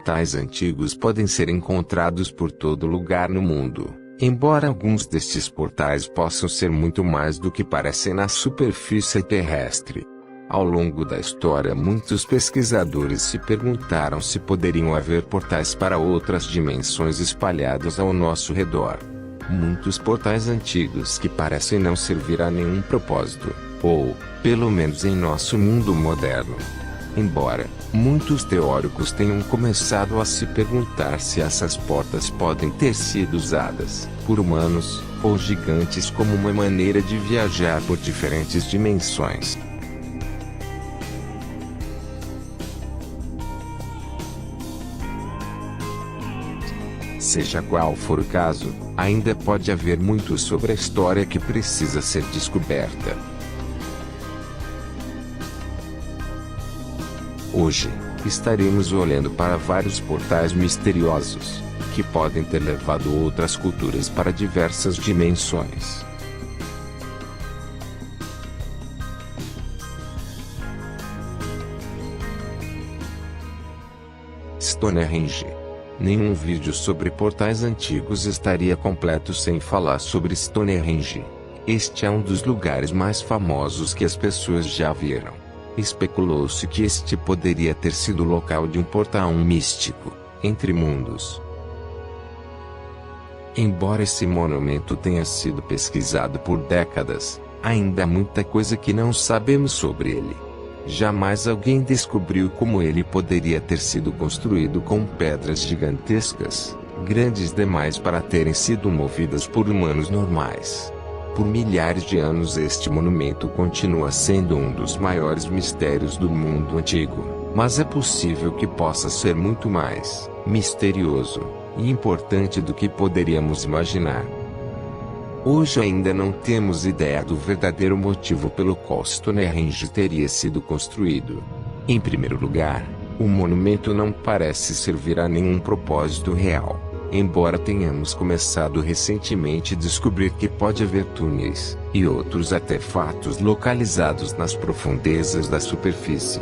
portais antigos podem ser encontrados por todo lugar no mundo, embora alguns destes portais possam ser muito mais do que parecem na superfície terrestre. Ao longo da história, muitos pesquisadores se perguntaram se poderiam haver portais para outras dimensões espalhados ao nosso redor. Muitos portais antigos que parecem não servir a nenhum propósito, ou, pelo menos em nosso mundo moderno. Embora muitos teóricos tenham começado a se perguntar se essas portas podem ter sido usadas por humanos ou gigantes como uma maneira de viajar por diferentes dimensões. Seja qual for o caso, ainda pode haver muito sobre a história que precisa ser descoberta. Hoje, estaremos olhando para vários portais misteriosos, que podem ter levado outras culturas para diversas dimensões. Stonehenge. Nenhum vídeo sobre portais antigos estaria completo sem falar sobre Stonehenge. Este é um dos lugares mais famosos que as pessoas já viram. Especulou-se que este poderia ter sido o local de um portal místico, entre mundos. Embora esse monumento tenha sido pesquisado por décadas, ainda há muita coisa que não sabemos sobre ele. Jamais alguém descobriu como ele poderia ter sido construído com pedras gigantescas, grandes demais para terem sido movidas por humanos normais. Por milhares de anos este monumento continua sendo um dos maiores mistérios do mundo antigo, mas é possível que possa ser muito mais misterioso e importante do que poderíamos imaginar. Hoje ainda não temos ideia do verdadeiro motivo pelo qual Stonehenge teria sido construído. Em primeiro lugar, o monumento não parece servir a nenhum propósito real, embora tenhamos começado recentemente a descobrir que pode haver túneis e outros artefatos localizados nas profundezas da superfície.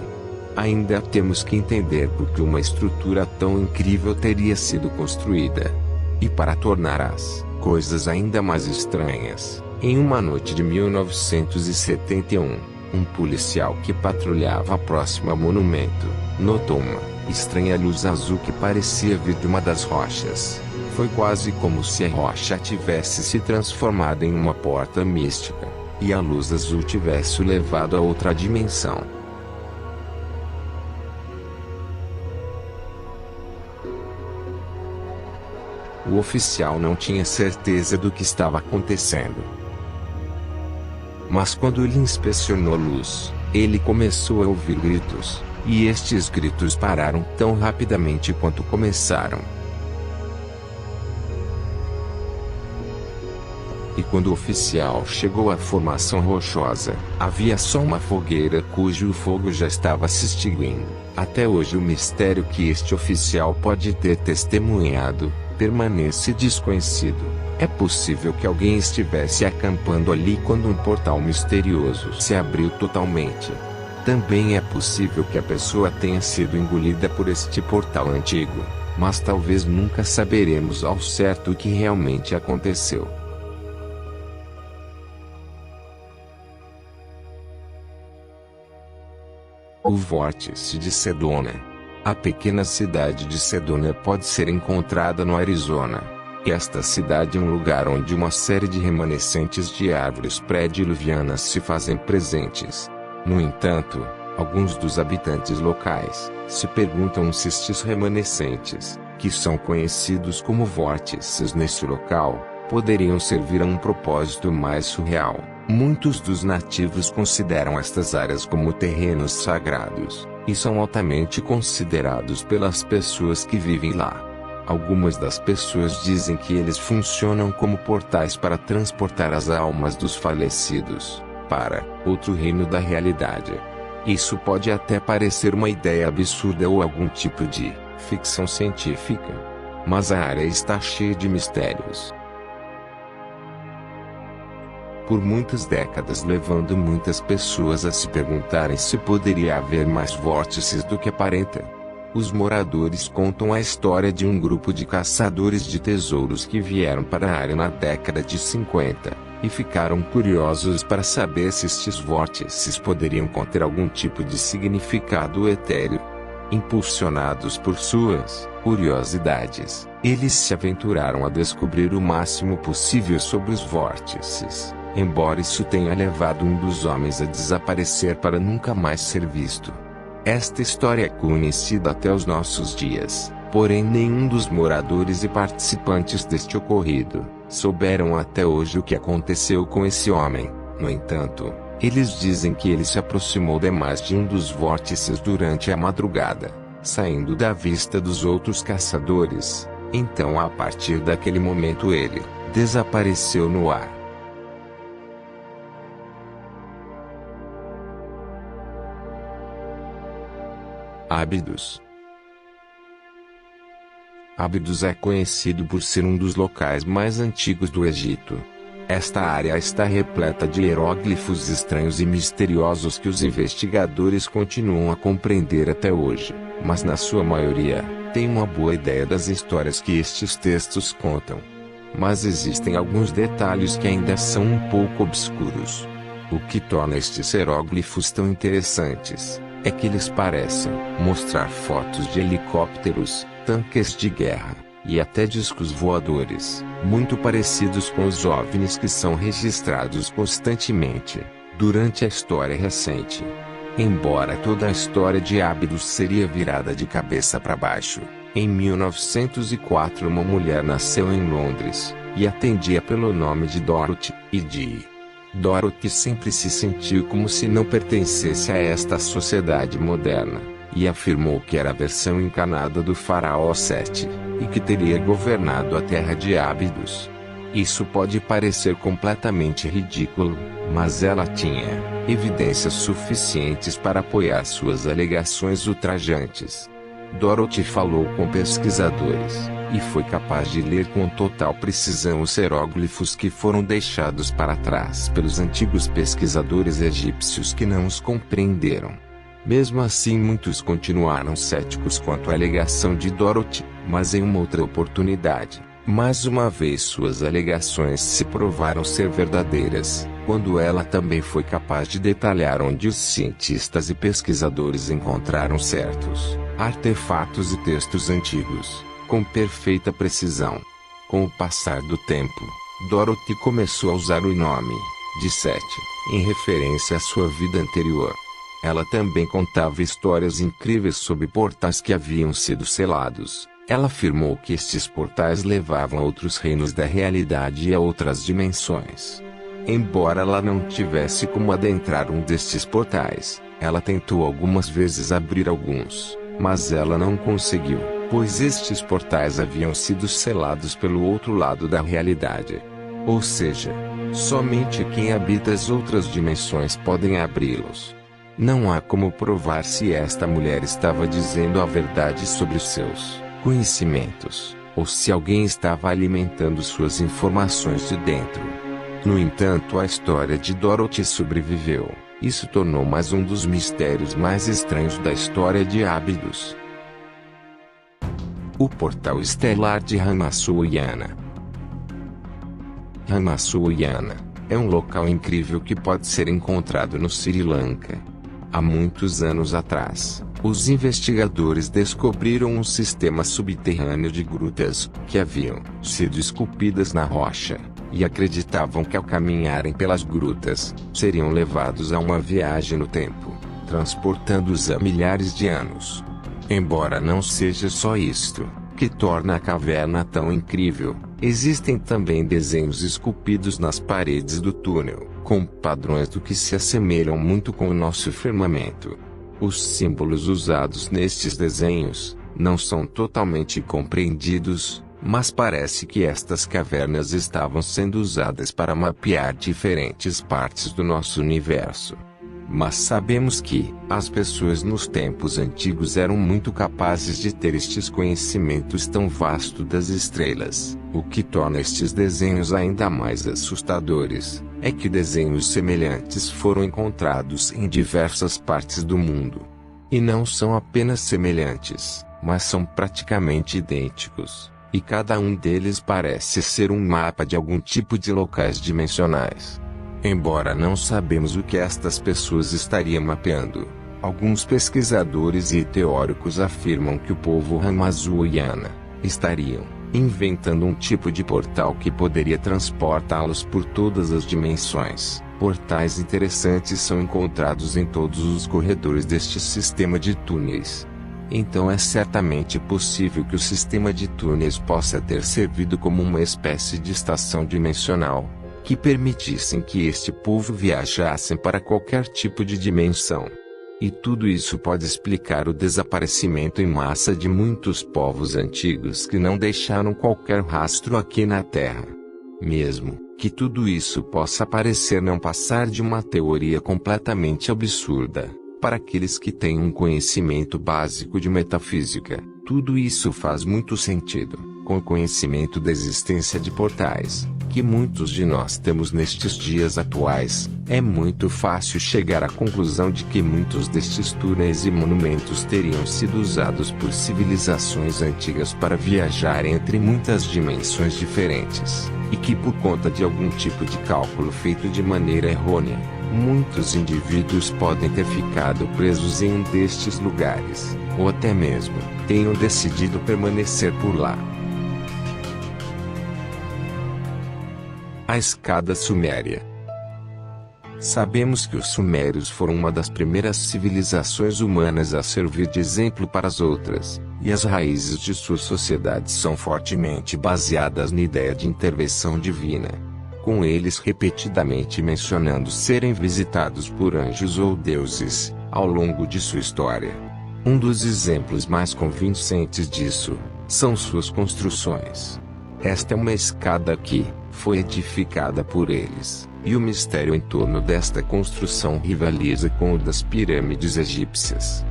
Ainda temos que entender por que uma estrutura tão incrível teria sido construída. E para tornar as coisas ainda mais estranhas, em uma noite de 1971, um policial que patrulhava próximo ao monumento notou uma estranha luz azul que parecia vir de uma das rochas. Foi quase como se a rocha tivesse se transformado em uma porta mística, e a luz azul tivesse o levado a outra dimensão. O oficial não tinha certeza do que estava acontecendo. Mas quando ele inspecionou a luz, ele começou a ouvir gritos, e estes gritos pararam tão rapidamente quanto começaram. E quando o oficial chegou à formação rochosa, havia só uma fogueira cujo fogo já estava se extinguindo. Até hoje o mistério que este oficial pode ter testemunhado permanece desconhecido. É possível que alguém estivesse acampando ali quando um portal misterioso se abriu totalmente. Também é possível que a pessoa tenha sido engolida por este portal antigo, mas talvez nunca saberemos ao certo o que realmente aconteceu. O Vórtice de Sedona. A pequena cidade de Sedona pode ser encontrada no Arizona. Esta cidade é um lugar onde uma série de remanescentes de árvores pré-diluvianas se fazem presentes. No entanto, alguns dos habitantes locais se perguntam se estes remanescentes, que são conhecidos como vórtices nesse local, poderiam servir a um propósito mais surreal. Muitos dos nativos consideram estas áreas como terrenos sagrados, e são altamente considerados pelas pessoas que vivem lá. Algumas das pessoas dizem que eles funcionam como portais para transportar as almas dos falecidos para outro reino da realidade. Isso pode até parecer uma ideia absurda ou algum tipo de ficção científica, mas a área está cheia de mistérios. Por muitas décadas, levando muitas pessoas a se perguntarem se poderia haver mais vórtices do que aparenta. Os moradores contam a história de um grupo de caçadores de tesouros que vieram para a área na década de 50, e ficaram curiosos para saber se estes vórtices poderiam conter algum tipo de significado etéreo. Impulsionados por suas curiosidades, eles se aventuraram a descobrir o máximo possível sobre os vórtices, embora isso tenha levado um dos homens a desaparecer para nunca mais ser visto. Esta história é conhecida até os nossos dias, porém nenhum dos moradores e participantes deste ocorrido souberam até hoje o que aconteceu com esse homem. No entanto, eles dizem que ele se aproximou demais de um dos vórtices durante a madrugada, saindo da vista dos outros caçadores. Então, a partir daquele momento, ele desapareceu no ar. Ábidos. Ábidos é conhecido por ser um dos locais mais antigos do Egito. Esta área está repleta de hieróglifos estranhos e misteriosos que os investigadores continuam a compreender até hoje, mas na sua maioria, têm uma boa ideia das histórias que estes textos contam. Mas existem alguns detalhes que ainda são um pouco obscuros. O que torna estes hieróglifos tão interessantes é que eles parecem mostrar fotos de helicópteros, tanques de guerra e até discos voadores, muito parecidos com os OVNIs que são registrados constantemente durante a história recente. Embora toda a história de Ábidos seria virada de cabeça para baixo, em 1904 uma mulher nasceu em Londres, e atendia pelo nome de Dorothy, Dorothy sempre se sentiu como se não pertencesse a esta sociedade moderna, e afirmou que era a versão encarnada do faraó Sete, e que teria governado a terra de Ábidos. Isso pode parecer completamente ridículo, mas ela tinha evidências suficientes para apoiar suas alegações ultrajantes. Dorothy falou com pesquisadores, e foi capaz de ler com total precisão os hieróglifos que foram deixados para trás pelos antigos pesquisadores egípcios que não os compreenderam. Mesmo assim, muitos continuaram céticos quanto à alegação de Dorothy, mas em uma outra oportunidade, mais uma vez suas alegações se provaram ser verdadeiras, quando ela também foi capaz de detalhar onde os cientistas e pesquisadores encontraram certos artefatos e textos antigos, com perfeita precisão. Com o passar do tempo, Dorothy começou a usar o nome de Sete, em referência à sua vida anterior. Ela também contava histórias incríveis sobre portais que haviam sido selados. Ela afirmou que estes portais levavam a outros reinos da realidade e a outras dimensões. Embora ela não tivesse como adentrar um destes portais, ela tentou algumas vezes abrir alguns, mas ela não conseguiu, pois estes portais haviam sido selados pelo outro lado da realidade. Ou seja, somente quem habita as outras dimensões podem abri-los. Não há como provar se esta mulher estava dizendo a verdade sobre os seus conhecimentos, ou se alguém estava alimentando suas informações de dentro. No entanto, a história de Dorothy sobreviveu. Isso tornou mais um dos mistérios mais estranhos da história de Ábidos. O portal estelar de Ramaswayana. Ramaswayana é um local incrível que pode ser encontrado no Sri Lanka. Há muitos anos atrás, os investigadores descobriram um sistema subterrâneo de grutas, que haviam sido esculpidas na rocha, e acreditavam que ao caminharem pelas grutas, seriam levados a uma viagem no tempo, transportando-os a milhares de anos. Embora não seja só isto que torna a caverna tão incrível, existem também desenhos esculpidos nas paredes do túnel, com padrões do que se assemelham muito com o nosso firmamento. Os símbolos usados nestes desenhos não são totalmente compreendidos, mas parece que estas cavernas estavam sendo usadas para mapear diferentes partes do nosso universo. Mas sabemos que as pessoas nos tempos antigos eram muito capazes de ter estes conhecimentos tão vastos das estrelas. O que torna estes desenhos ainda mais assustadores é que desenhos semelhantes foram encontrados em diversas partes do mundo. E não são apenas semelhantes, mas são praticamente idênticos, e cada um deles parece ser um mapa de algum tipo de locais dimensionais. Embora não sabemos o que estas pessoas estariam mapeando, alguns pesquisadores e teóricos afirmam que o povo Ramazoiana estariam inventando um tipo de portal que poderia transportá-los por todas as dimensões. Portais interessantes são encontrados em todos os corredores deste sistema de túneis. Então é certamente possível que o sistema de túneis possa ter servido como uma espécie de estação dimensional, que permitissem que este povo viajasse para qualquer tipo de dimensão. E tudo isso pode explicar o desaparecimento em massa de muitos povos antigos que não deixaram qualquer rastro aqui na Terra. Mesmo que tudo isso possa parecer não passar de uma teoria completamente absurda, para aqueles que têm um conhecimento básico de metafísica, tudo isso faz muito sentido. Com o conhecimento da existência de portais, que muitos de nós temos nestes dias atuais, é muito fácil chegar à conclusão de que muitos destes túneis e monumentos teriam sido usados por civilizações antigas para viajar entre muitas dimensões diferentes, e que por conta de algum tipo de cálculo feito de maneira errônea, muitos indivíduos podem ter ficado presos em um destes lugares, ou até mesmo tenham decidido permanecer por lá. A escada suméria. Sabemos que os sumérios foram uma das primeiras civilizações humanas a servir de exemplo para as outras, e as raízes de suas sociedades são fortemente baseadas na ideia de intervenção divina, com eles repetidamente mencionando serem visitados por anjos ou deuses, ao longo de sua história. Um dos exemplos mais convincentes disso são suas construções. Esta é uma escada que foi edificada por eles, e o mistério em torno desta construção rivaliza com o das pirâmides egípcias.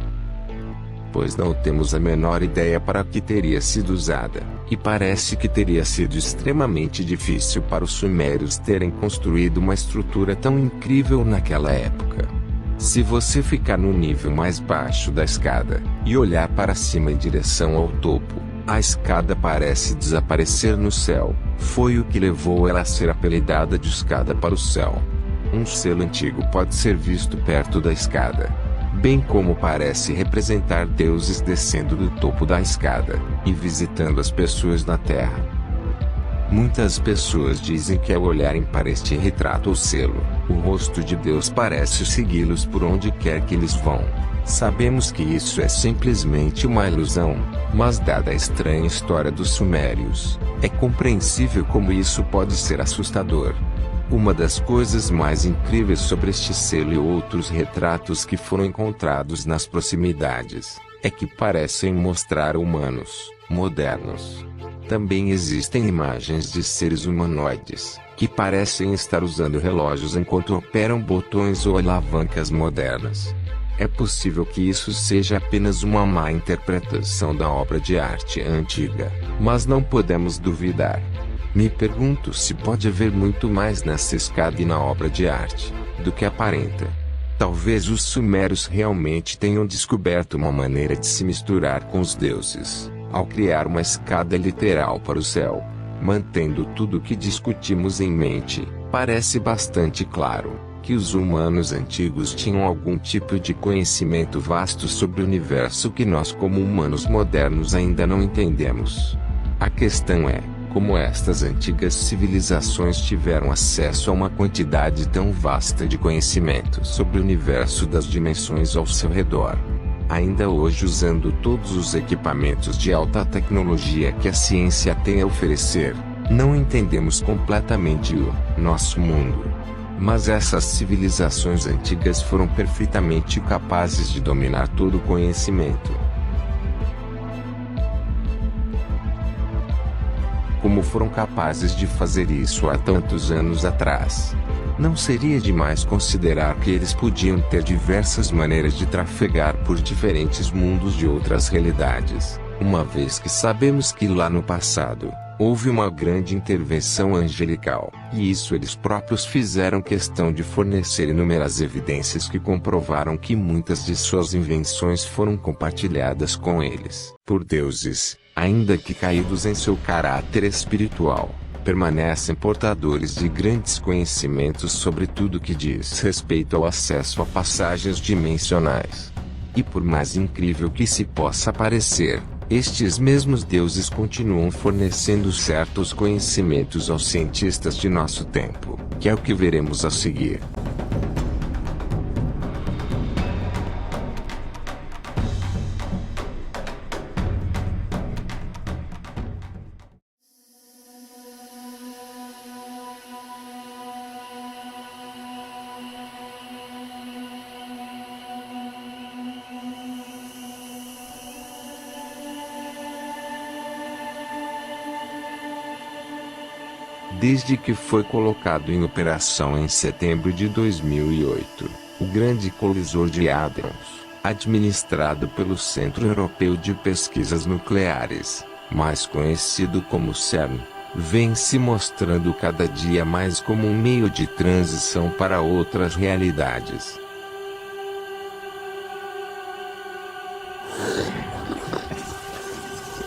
Pois não temos a menor ideia para que teria sido usada, e parece que teria sido extremamente difícil para os sumérios terem construído uma estrutura tão incrível naquela época. Se você ficar no nível mais baixo da escada, e olhar para cima em direção ao topo, a escada parece desaparecer no céu. Foi o que levou ela a ser apelidada de escada para o céu. Um selo antigo pode ser visto perto da escada, bem como parece representar deuses descendo do topo da escada e visitando as pessoas na terra. Muitas pessoas dizem que ao olharem para este retrato ou selo, o rosto de Deus parece segui-los por onde quer que eles vão. Sabemos que isso é simplesmente uma ilusão, mas dada a estranha história dos sumérios, é compreensível como isso pode ser assustador. Uma das coisas mais incríveis sobre este selo e outros retratos que foram encontrados nas proximidades, é que parecem mostrar humanos modernos. Também existem imagens de seres humanoides, que parecem estar usando relógios enquanto operam botões ou alavancas modernas. É possível que isso seja apenas uma má interpretação da obra de arte antiga, mas não podemos duvidar. Me pergunto se pode haver muito mais nessa escada e na obra de arte do que aparenta. Talvez os sumérios realmente tenham descoberto uma maneira de se misturar com os deuses, ao criar uma escada literal para o céu. Mantendo tudo o que discutimos em mente, parece bastante claro que os humanos antigos tinham algum tipo de conhecimento vasto sobre o universo que nós como humanos modernos ainda não entendemos. A questão é, como estas antigas civilizações tiveram acesso a uma quantidade tão vasta de conhecimento sobre o universo das dimensões ao seu redor. Ainda hoje, usando todos os equipamentos de alta tecnologia que a ciência tem a oferecer, não entendemos completamente o nosso mundo. Mas essas civilizações antigas foram perfeitamente capazes de dominar todo o conhecimento. Como foram capazes de fazer isso há tantos anos atrás? Não seria demais considerar que eles podiam ter diversas maneiras de trafegar por diferentes mundos de outras realidades, uma vez que sabemos que lá no passado, Houve uma grande intervenção angelical, e isso eles próprios fizeram questão de fornecer inúmeras evidências que comprovaram que muitas de suas invenções foram compartilhadas com eles por deuses, ainda que caídos em seu caráter espiritual, permanecem portadores de grandes conhecimentos sobre tudo que diz respeito ao acesso a passagens dimensionais. E por mais incrível que se possa parecer, estes mesmos deuses continuam fornecendo certos conhecimentos aos cientistas de nosso tempo, que é o que veremos a seguir. Desde que foi colocado em operação em setembro de 2008, o Grande Colisor de Hadrons, administrado pelo Centro Europeu de Pesquisas Nucleares, mais conhecido como CERN, vem se mostrando cada dia mais como um meio de transição para outras realidades.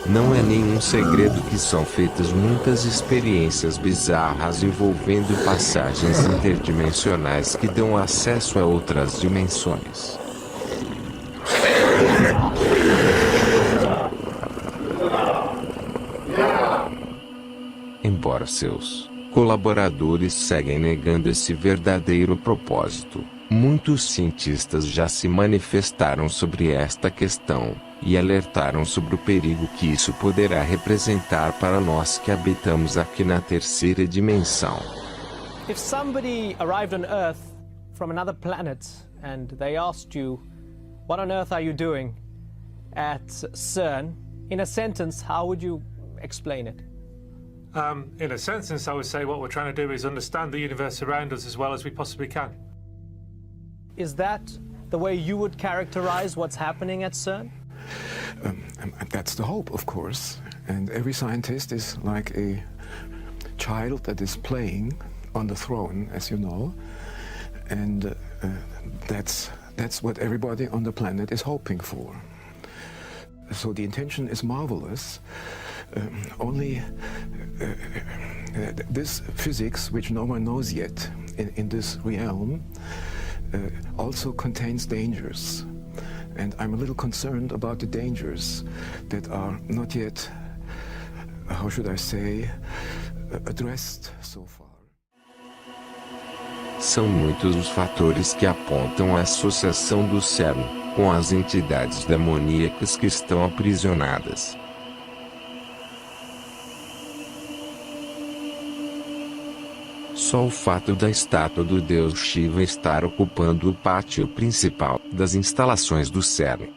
Não é nenhum segredo que são feitas muitas experiências bizarras envolvendo passagens interdimensionais que dão acesso a outras dimensões. Embora seus colaboradores seguem negando esse verdadeiro propósito, muitos cientistas já se manifestaram sobre esta questão e alertaram sobre o perigo que isso poderá representar para nós que habitamos aqui na terceira dimensão. If somebody arrived on Earth from another planet and they asked you, "What on earth are you doing at CERN?" in a sentence, how would you explain it? In a sentence, I would say what we're trying to do is understand the universe around us as well as we possibly can. Is that the way you would characterize what's happening at CERN? That's the hope, of course. And every scientist is like a child that is playing on the throne, as you know. And that's what everybody on the planet is hoping for. So the intention is marvelous. Only this physics, which no one knows yet in this realm, also contains dangers. And I'm a little concerned about the dangers that are not yet, how should I say, addressed so far. São muitos os fatores que apontam a associação do CERN com as entidades demoníacas que estão aprisionadas. Só o fato da estátua do deus Shiva estar ocupando o pátio principal das instalações do CERN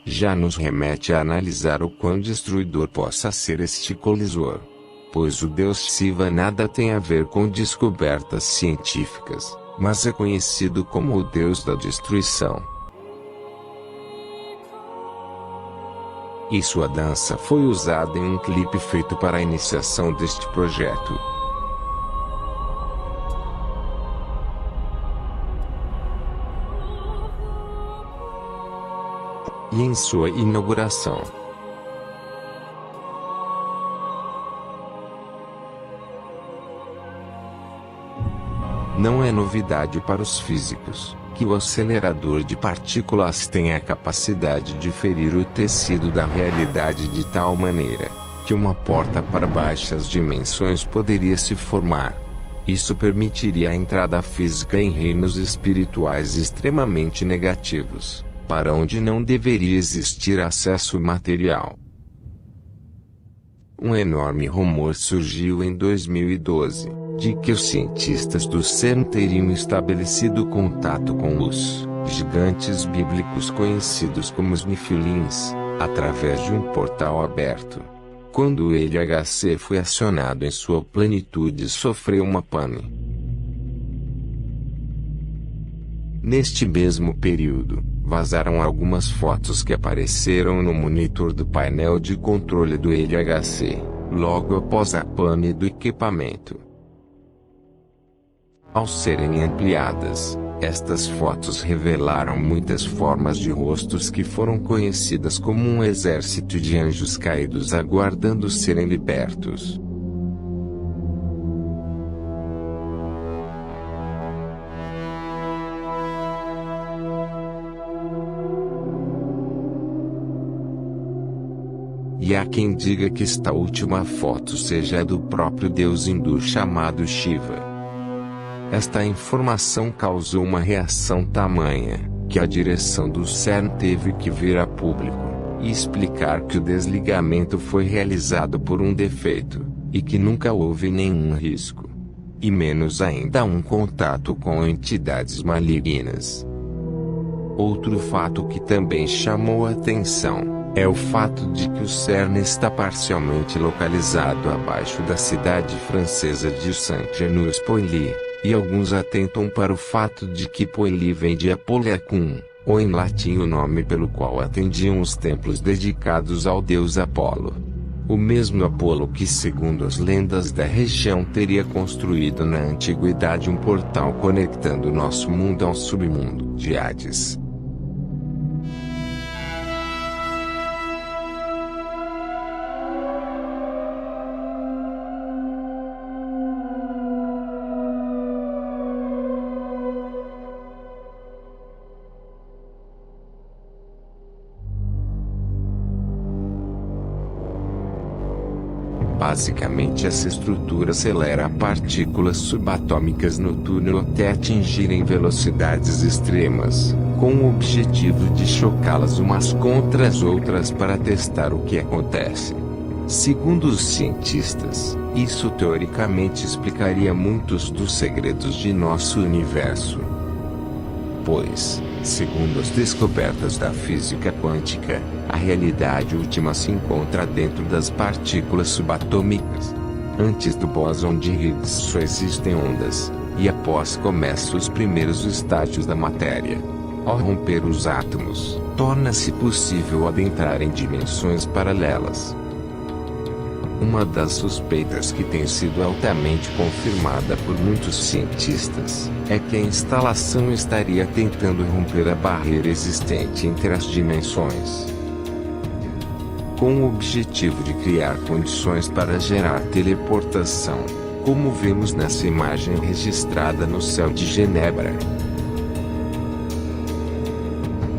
já nos remete a analisar o quão destruidor possa ser este colisor, pois o deus Shiva nada tem a ver com descobertas científicas, mas é conhecido como o deus da destruição. E sua dança foi usada em um clipe feito para a iniciação deste projeto. E em sua inauguração. Não é novidade para os físicos que o acelerador de partículas tem a capacidade de ferir o tecido da realidade de tal maneira que uma porta para baixas dimensões poderia se formar. Isso permitiria a entrada física em reinos espirituais extremamente negativos, para onde não deveria existir acesso material. Um enorme rumor surgiu em 2012, de que os cientistas do CERN teriam estabelecido contato com os gigantes bíblicos conhecidos como os Nifilins, através de um portal aberto. Quando o LHC foi acionado em sua plenitude, sofreu uma pane. Neste mesmo período, vazaram algumas fotos que apareceram no monitor do painel de controle do LHC. logo após a pane do equipamento. Ao serem ampliadas, estas fotos revelaram muitas formas de rostos que foram conhecidas como um exército de anjos caídos aguardando serem libertos. E há quem diga que esta última foto seja a do próprio deus hindu chamado Shiva. Esta informação causou uma reação tamanha, que a direção do CERN teve que vir a público e explicar que o desligamento foi realizado por um defeito, e que nunca houve nenhum risco. E menos ainda um contato com entidades malignas. Outro fato que também chamou a atenção é o fato de que o CERN está parcialmente localizado abaixo da cidade francesa de Saint-Genès-Pouilly, e alguns atentam para o fato de que Pouilly vem de Apollacum, ou em latim o nome pelo qual atendiam os templos dedicados ao deus Apolo. O mesmo Apolo que, segundo as lendas da região, teria construído na antiguidade um portal conectando nosso mundo ao submundo de Hades. Basicamente, essa estrutura acelera partículas subatômicas no túnel até atingirem velocidades extremas, com o objetivo de chocá-las umas contra as outras para testar o que acontece. Segundo os cientistas, isso teoricamente explicaria muitos dos segredos de nosso universo. Pois, segundo as descobertas da física quântica, a realidade última se encontra dentro das partículas subatômicas. Antes do bóson de Higgs só existem ondas, e após começam os primeiros estágios da matéria. Ao romper os átomos, torna-se possível adentrar em dimensões paralelas. Uma das suspeitas que tem sido altamente confirmada por muitos cientistas é que a instalação estaria tentando romper a barreira existente entre as dimensões, com o objetivo de criar condições para gerar teleportação, como vemos nessa imagem registrada no céu de Genebra.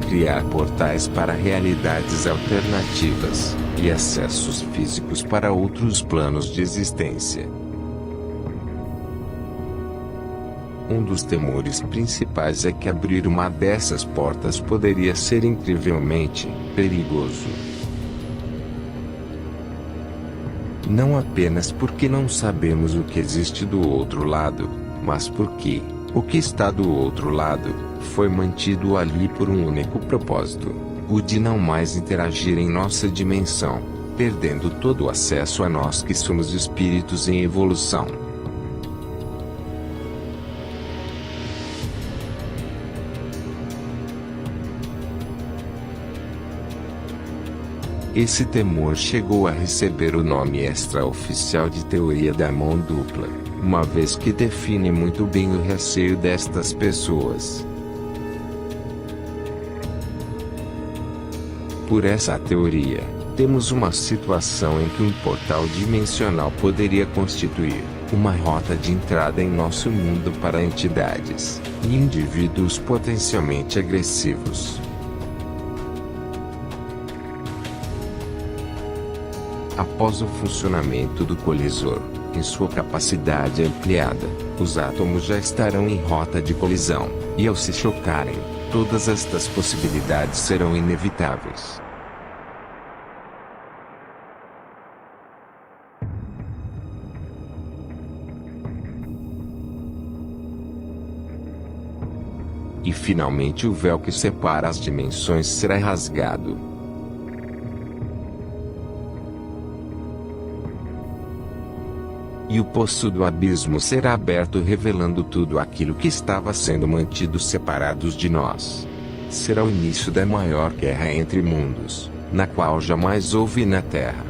Criar portais para realidades alternativas e acessos físicos para outros planos de existência. Um dos temores principais é que abrir uma dessas portas poderia ser incrivelmente perigoso. Não apenas porque não sabemos o que existe do outro lado, mas porque o que está do outro lado foi mantido ali por um único propósito: o de não mais interagir em nossa dimensão, perdendo todo o acesso a nós que somos espíritos em evolução. Esse temor chegou a receber o nome extraoficial de teoria da mão dupla, uma vez que define muito bem o receio destas pessoas. Por essa teoria, temos uma situação em que um portal dimensional poderia constituir uma rota de entrada em nosso mundo para entidades e indivíduos potencialmente agressivos. Após o funcionamento do colisor, em sua capacidade ampliada, os átomos já estarão em rota de colisão, e ao se chocarem, todas estas possibilidades serão inevitáveis. E finalmente o véu que separa as dimensões será rasgado. E o poço do abismo será aberto, revelando tudo aquilo que estava sendo mantido separados de nós. Será o início da maior guerra entre mundos, na qual jamais houve na Terra.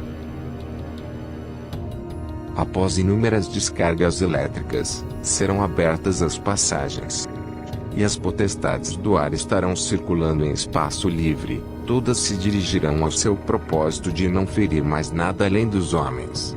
Após inúmeras descargas elétricas, serão abertas as passagens. E as potestades do ar estarão circulando em espaço livre, todas se dirigirão ao seu propósito de não ferir mais nada além dos homens.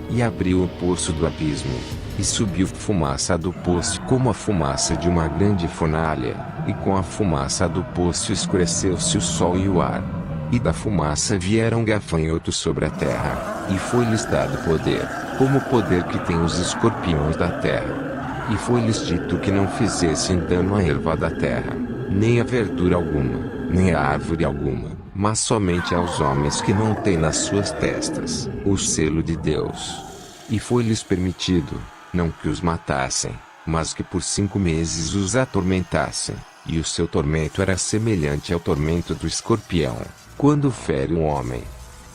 E abriu o poço do abismo, e subiu fumaça do poço como a fumaça de uma grande fornalha, e com a fumaça do poço escureceu-se o sol e o ar. E da fumaça vieram gafanhotos sobre a terra, e foi-lhes dado poder, como o poder que tem os escorpiões da terra. E foi-lhes dito que não fizessem dano à erva da terra, nem a verdura alguma, nem a árvore alguma, mas somente aos homens que não têm nas suas testas o selo de Deus. E foi-lhes permitido, não que os matassem, mas que por 5 meses os atormentassem, e o seu tormento era semelhante ao tormento do escorpião, quando fere um homem.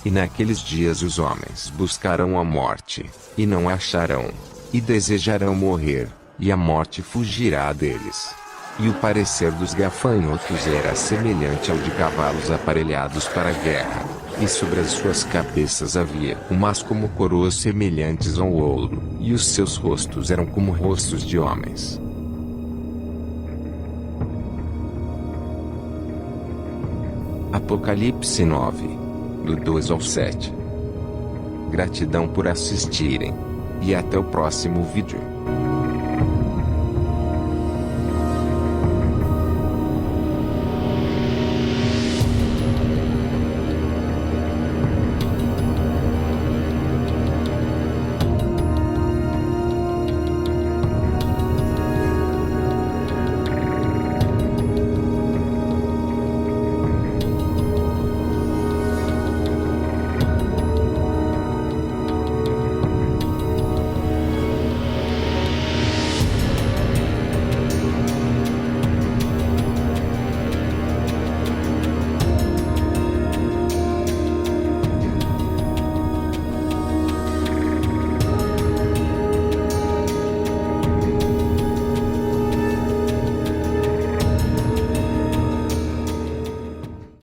E naqueles dias os homens buscarão a morte, e não a acharão, e desejarão morrer, e a morte fugirá deles. E o parecer dos gafanhotos era semelhante ao de cavalos aparelhados para a guerra, e sobre as suas cabeças havia umas como coroas semelhantes ao ouro, e os seus rostos eram como rostos de homens. Apocalipse 9, do 2 ao 7. Gratidão por assistirem. E até o próximo vídeo.